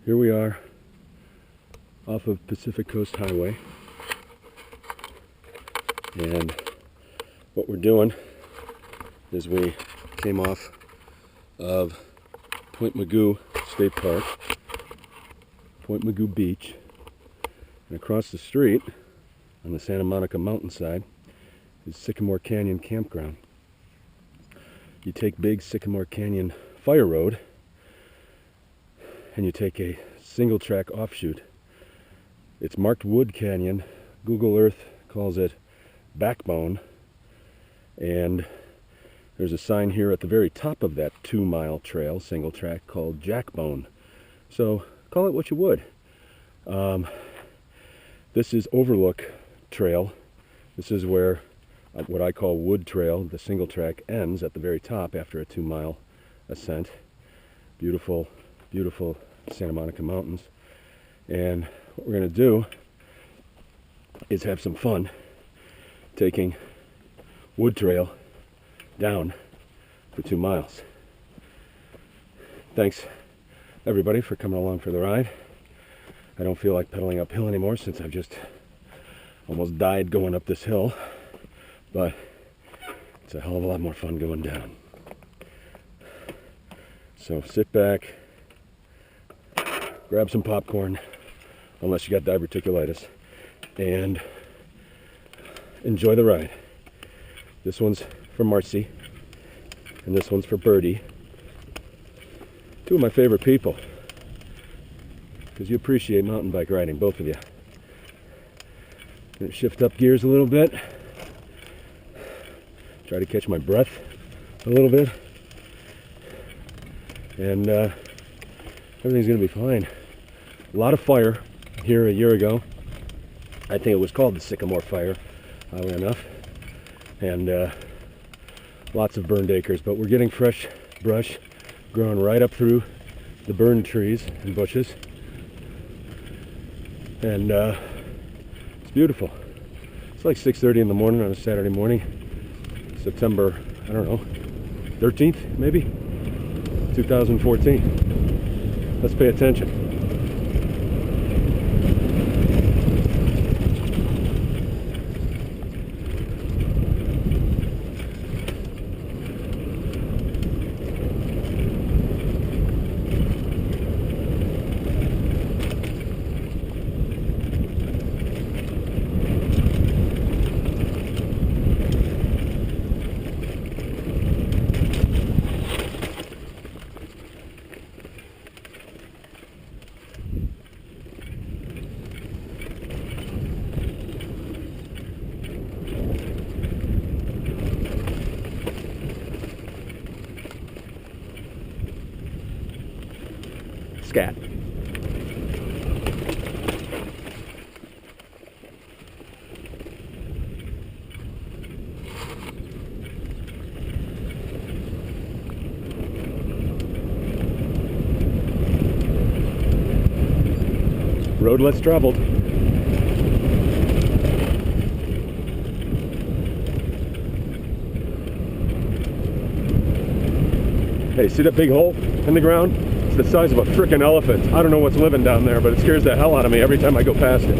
Here we are off of Pacific Coast Highway, and what we're doing is we came off of Point Mugu State Park, Point Mugu Beach, and across the street on the Santa Monica mountainside is Sycamore Canyon Campground. You take Big Sycamore Canyon Fire Road and you take a single track offshoot. It's marked Wood Canyon. Google Earth calls it Backbone, and there's a sign here at the very top of that 2-mile trail, single track, called Jackbone. So call it what you would. This is Overlook Trail. This is where what I call Wood Trail, the single track, ends at the very top after a 2-mile ascent. Beautiful, beautiful Santa Monica mountains. And what we're going to do is have some fun taking Wood Trail down for 2 miles. Thanks everybody for coming along for the ride. I don't feel like pedaling uphill anymore since I've just almost died going up this hill, but it's a hell of a lot more fun going down. So sit back, grab some popcorn, unless you got diverticulitis, and enjoy the ride. This one's for Marcy, and this one's for Birdie. Two of my favorite people, because you appreciate mountain bike riding, both of you. Gonna shift up gears a little bit, try to catch my breath a little bit, and everything's gonna be fine. A lot of fire here a year ago. I think it was called the Sycamore Fire, oddly enough, and lots of burned acres, but we're getting fresh brush growing right up through the burned trees and bushes, and it's beautiful. It's like 6:30 in the morning on a Saturday morning, September, I don't know, 13th maybe, 2014. Let's pay attention. Scat. Road less traveled. Hey, see that big hole in the ground? The size of a frickin' elephant. I don't know what's living down there, but it scares the hell out of me every time I go past it.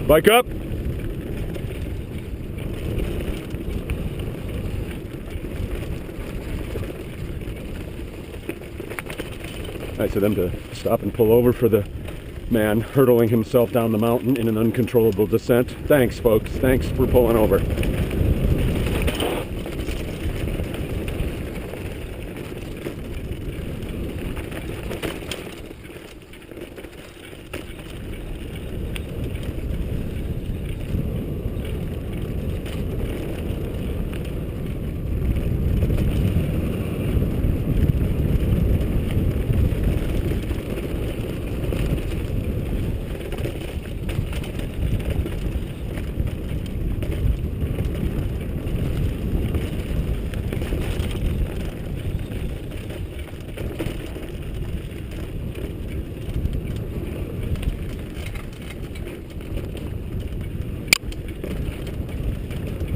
Bike up. Nice of them to stop and pull over for the man hurtling himself down the mountain in an uncontrollable descent. Thanks, folks. Thanks for pulling over.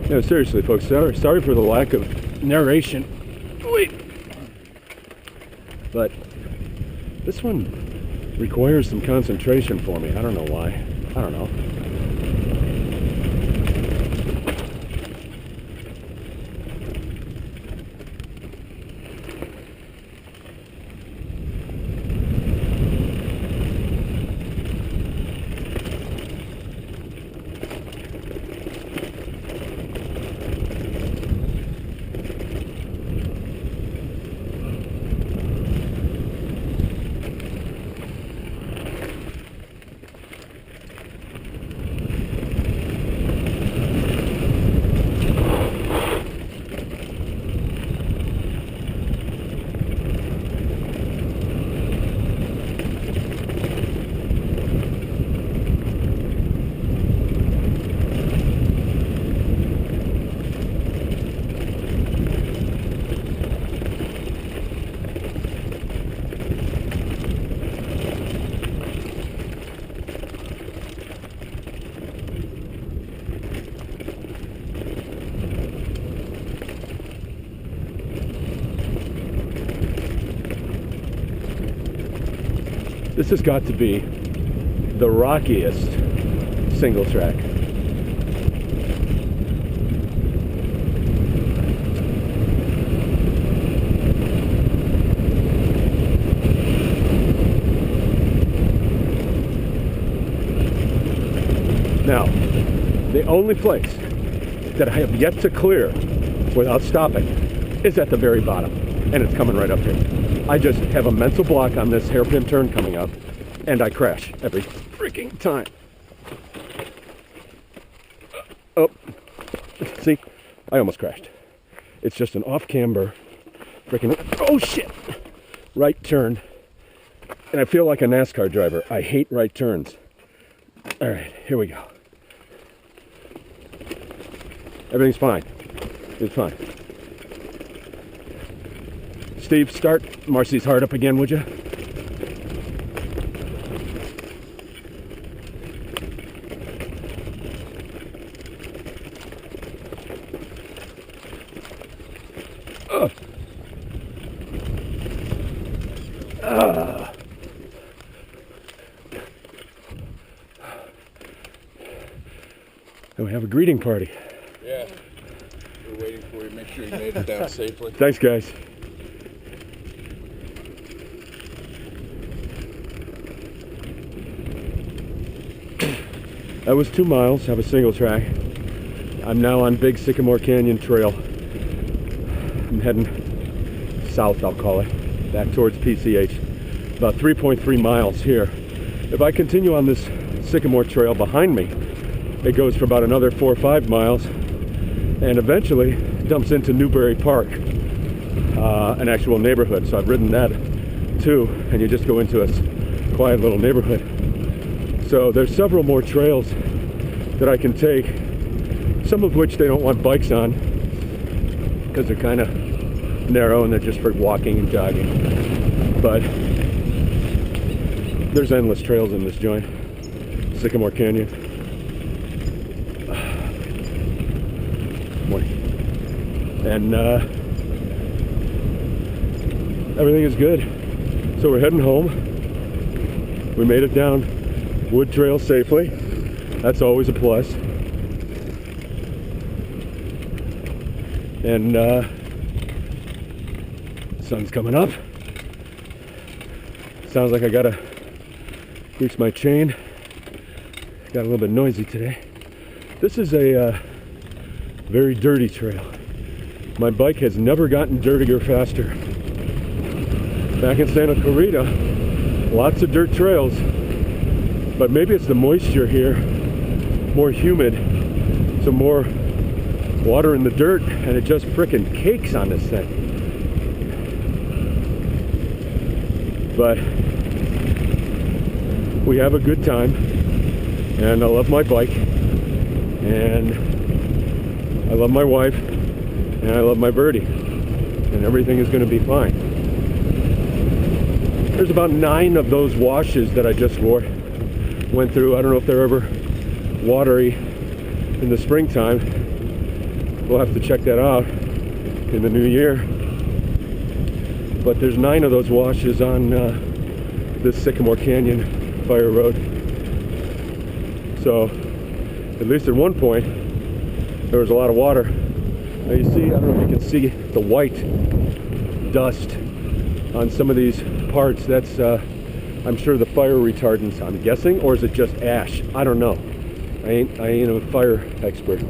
No, seriously, folks, sorry for the lack of narration. Wait. But this one requires some concentration for me. I don't know why. I don't know. This has got to be the rockiest single track. Now, the only place that I have yet to clear without stopping is at the very bottom, and it's coming right up here. I just have a mental block on this hairpin turn coming up, and I crash every freaking time. Oh, see, I almost crashed. It's just an off-camber freaking, oh shit, right turn. And I feel like a NASCAR driver. I hate right turns. All right, here we go. Everything's fine. It's fine. Steve, start Marcy's heart up again, would you? And we have a greeting party. Yeah, we're waiting for you. Make sure you made it down safely. Thanks, guys. That was 2 miles of a single track. I'm now on Big Sycamore Canyon Trail. I'm heading south, I'll call it, back towards PCH. About 3.3 miles here. If I continue on this Sycamore Trail behind me, it goes for about another 4 or 5 miles and eventually dumps into Newberry Park, an actual neighborhood. So I've ridden that too, and you just go into a quiet little neighborhood. So there's several more trails that I can take, some of which they don't want bikes on because they're kind of narrow and they're just for walking and jogging. But there's endless trails in this joint, Sycamore Canyon. Morning. And everything is good. So we're heading home. We made it down Wood Trail safely. That's always a plus. And sun's coming up. Sounds like I gotta grease my chain. Got a little bit noisy today. This is a very dirty trail. My bike has never gotten dirtier faster. Back in Santa Clarita, lots of dirt trails, but maybe it's the moisture here, more humid, so more water in the dirt, and it just frickin' cakes on this thing. But we have a good time, and I love my bike, and I love my wife, and I love my birdie, and everything is going to be fine. There's about 9 of those washes that I just went through. I don't know if they're ever watery in the springtime. We'll have to check that out in the new year. But there's 9 of those washes on this Sycamore Canyon fire road. So at least at one point there was a lot of water. Now you see, I don't know if you can see the white dust on some of these parts. That's I'm sure the fire retardants, I'm guessing, or is it just ash? I don't know. I ain't a fire expert.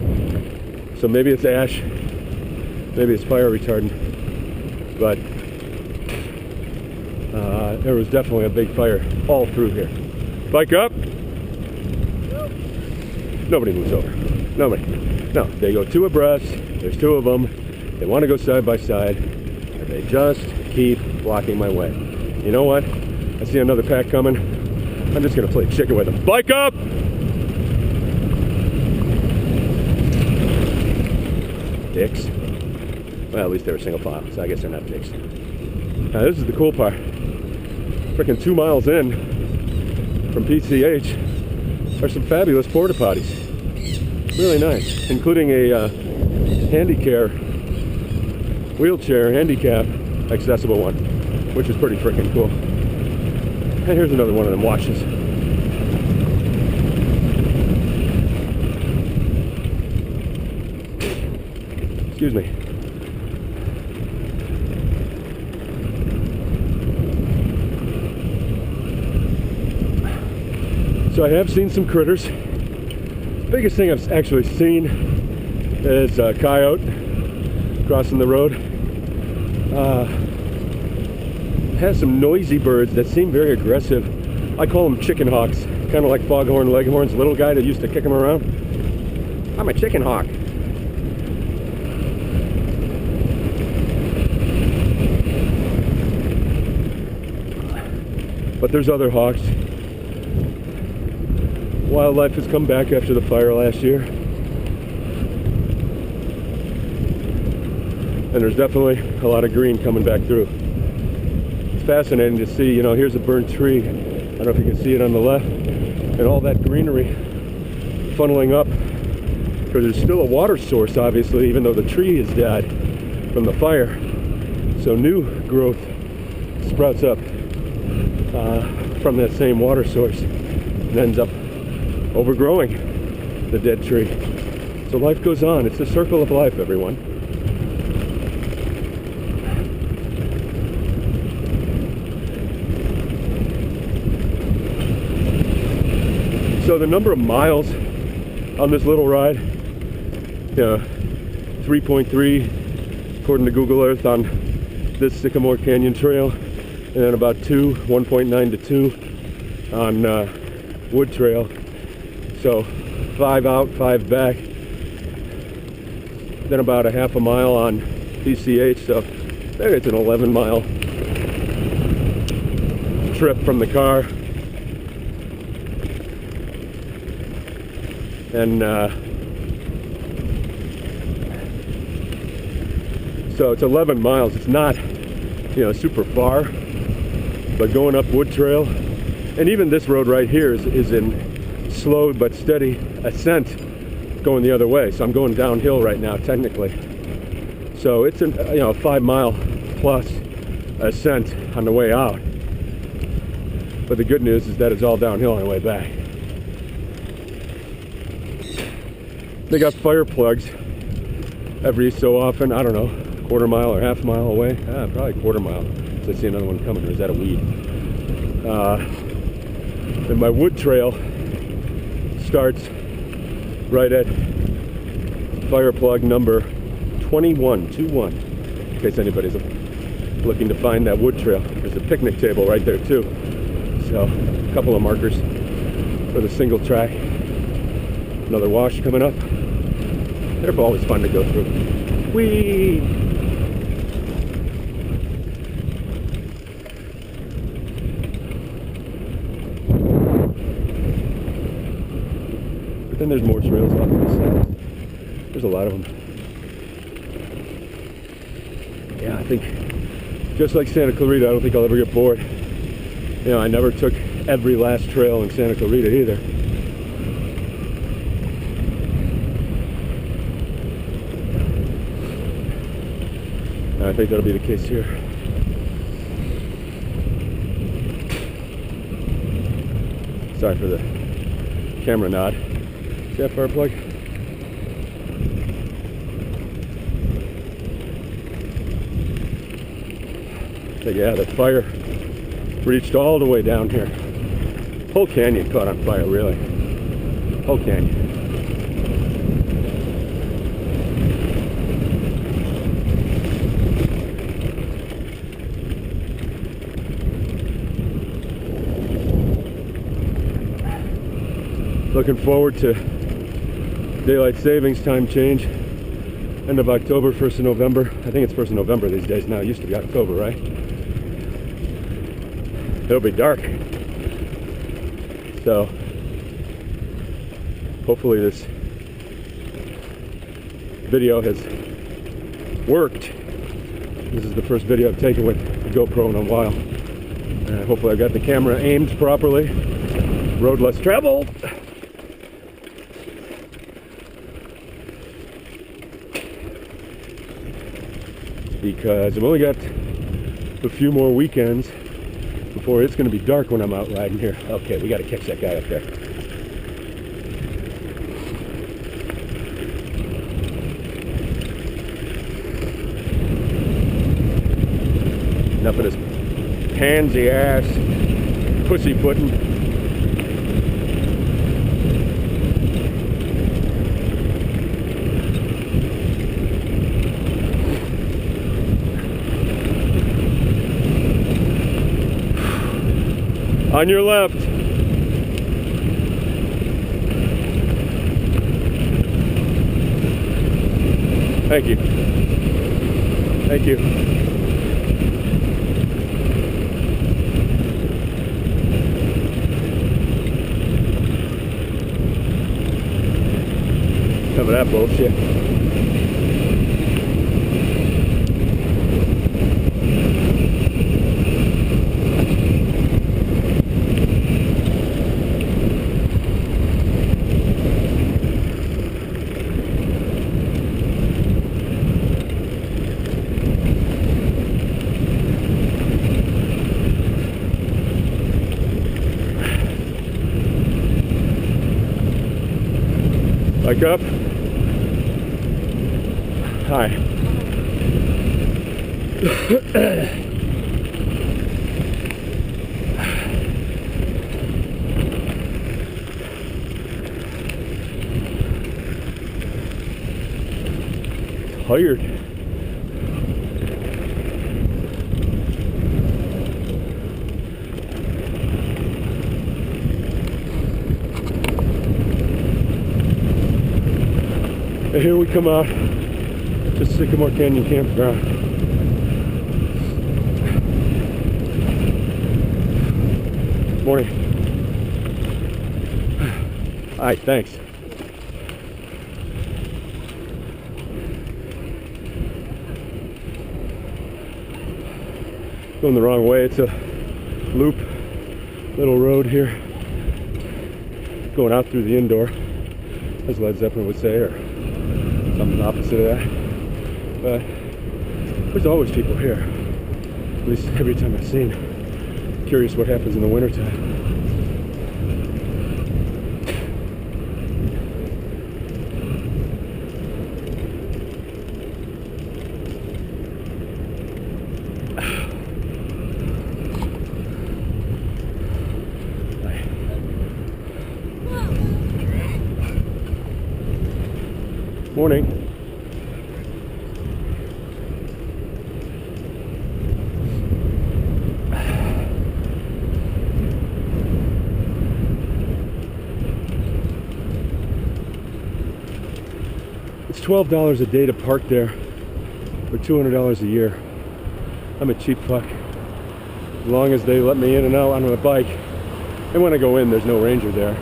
So maybe it's ash, maybe it's fire retardant, but there was definitely a big fire all through here. Bike up. Nobody moves over. Nobody. No, they go 2 abreast. There's 2 of them. They want to go side by side, and they just keep blocking my way. You know what? I see another pack coming. I'm just going to play chicken with them. Bike up! Dicks. Well, at least they're single file, so I guess they're not dicks. Now, this is the cool part. Freaking 2 miles in from PCH are some fabulous porta potties. Really nice, including a wheelchair handicap accessible one, which is pretty freaking cool. And here's another one of them washes. Excuse me. So I have seen some critters. The biggest thing I've actually seen is a coyote crossing the road. Has some noisy birds that seem very aggressive. I call them chicken hawks, kind of like foghorn leghorns, little guy that used to kick them around. I'm a chicken hawk. But there's other hawks. Wildlife has come back after the fire last year. And there's definitely a lot of green coming back through. It's fascinating to see, you know, here's a burnt tree. I don't know if you can see it on the left. And all that greenery funneling up. Because there's still a water source, obviously, even though the tree is dead from the fire. So new growth sprouts up from that same water source and ends up overgrowing the dead tree. So life goes on. It's a circle of life, everyone. So the number of miles on this little ride, 3.3 according to Google Earth on this Sycamore Canyon Trail, and then about 1.9 to 2 on Wood Trail. So 5 out, 5 back, then about a half a mile on PCH. So maybe it's an 11-mile trip from the car. And so it's 11 miles. It's not, super far, but going up Wood Trail, and even this road right here is in slow but steady ascent going the other way. So I'm going downhill right now, technically. So it's a 5-mile plus ascent on the way out. But the good news is that it's all downhill on the way back. They got fire plugs every so often. I don't know, quarter mile or half mile away. Probably quarter mile. So I see another one coming. Or is that a weed? And my wood trail starts right at fire plug number 21, in case anybody's looking to find that wood trail. There's a picnic table right there too. So a couple of markers for the single track. Another wash coming up. They're always fun to go through. Whee! But then there's more trails off to the side. There's a lot of them. Yeah, I think just like Santa Clarita, I don't think I'll ever get bored. You know, I never took every last trail in Santa Clarita either. And I think that'll be the case here. Sorry for the camera nod. See that fire plug? But yeah, the fire reached all the way down here. Whole canyon caught on fire, really. Whole canyon. Looking forward to daylight savings time change. End of October, 1st of November. I think it's 1st of November these days now. It used to be October, right? It'll be dark. So hopefully this video has worked. This is the first video I've taken with the GoPro in a while. Hopefully I got the camera aimed properly. Road less traveled. Because I've only got a few more weekends before it's going to be dark when I'm out riding here. Okay, we got to catch that guy up there. Enough of this pansy ass pussyfooting. On your left. Thank you. Thank you. Some of that bullshit. Back up. Hi. Tired. And here we come out to Sycamore Canyon Campground. Morning. Hi, thanks. Going the wrong way. It's a loop, little road here. Going out through the indoor, as Led Zeppelin would say, or something opposite of that. But there's always people here. At least every time I've seen. Curious what happens in the wintertime. Morning. It's $12 a day to park there for $200 a year. I'm a cheap fuck. As long as they let me in and out on my bike. And when I go in, there's no ranger there.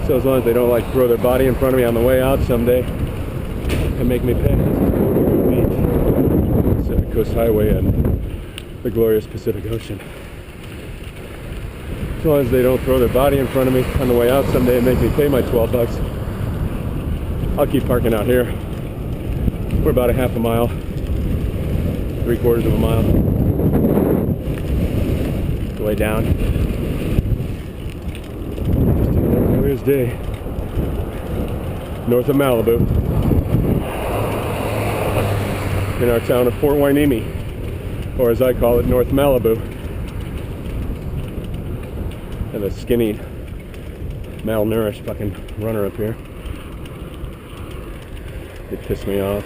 So as long as they don't like throw their body in front of me on the way out someday and make me pay. Pacific Coast Highway and the glorious Pacific Ocean. As long as they don't throw their body in front of me on the way out someday and make me pay my 12 bucks, I'll keep parking out here. We're about a half a mile, 3/4 of a mile. The way down. Just another glorious day. North of Malibu. In our town of Fort Hueneme, or as I call it, North Malibu. And a skinny, malnourished fucking runner up here. They piss me off.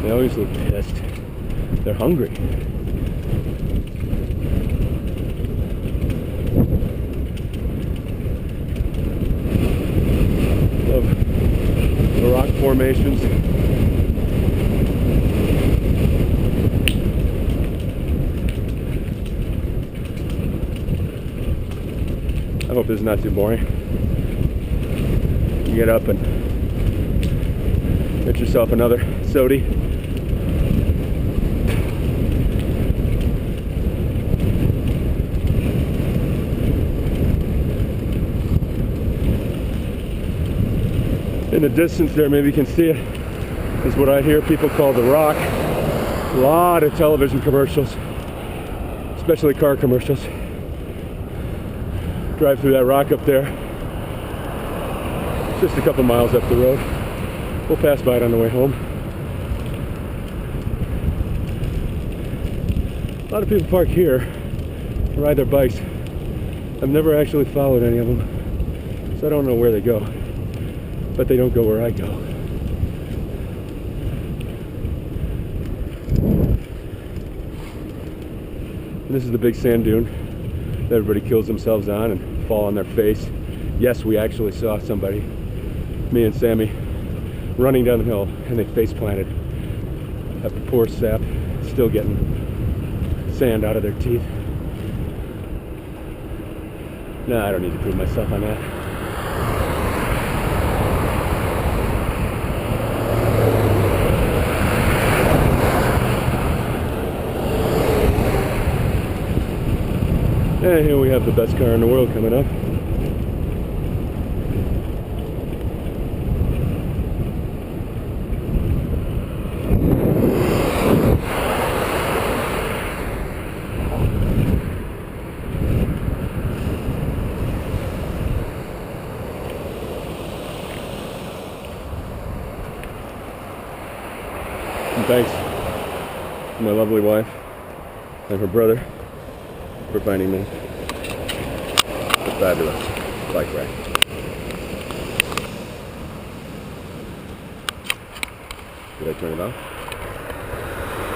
They always look pissed. They're hungry. Love the rock formations. I hope this is not too boring. You get up and get yourself another sody. In the distance there, maybe you can see it, is what I hear people call the Rock. A lot of television commercials, especially car commercials. Drive through that rock up there. Just a couple miles up the road. We'll pass by it on the way home. A lot of people park here, ride their bikes. I've never actually followed any of them, so I don't know where they go. But they don't go where I go. This is the big sand dune that everybody kills themselves on and fall on their face. Yes, we actually saw somebody, me and Sammy, running down the hill, and they face planted. After poor sap, still getting sand out of their teeth. No, I don't need to prove myself on that. And here we have the best car in the world coming up. And thanks to my lovely wife and her brother for finding me a fabulous bike ride. Did I turn it off?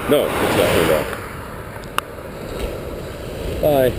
No, it's not turned off. Bye.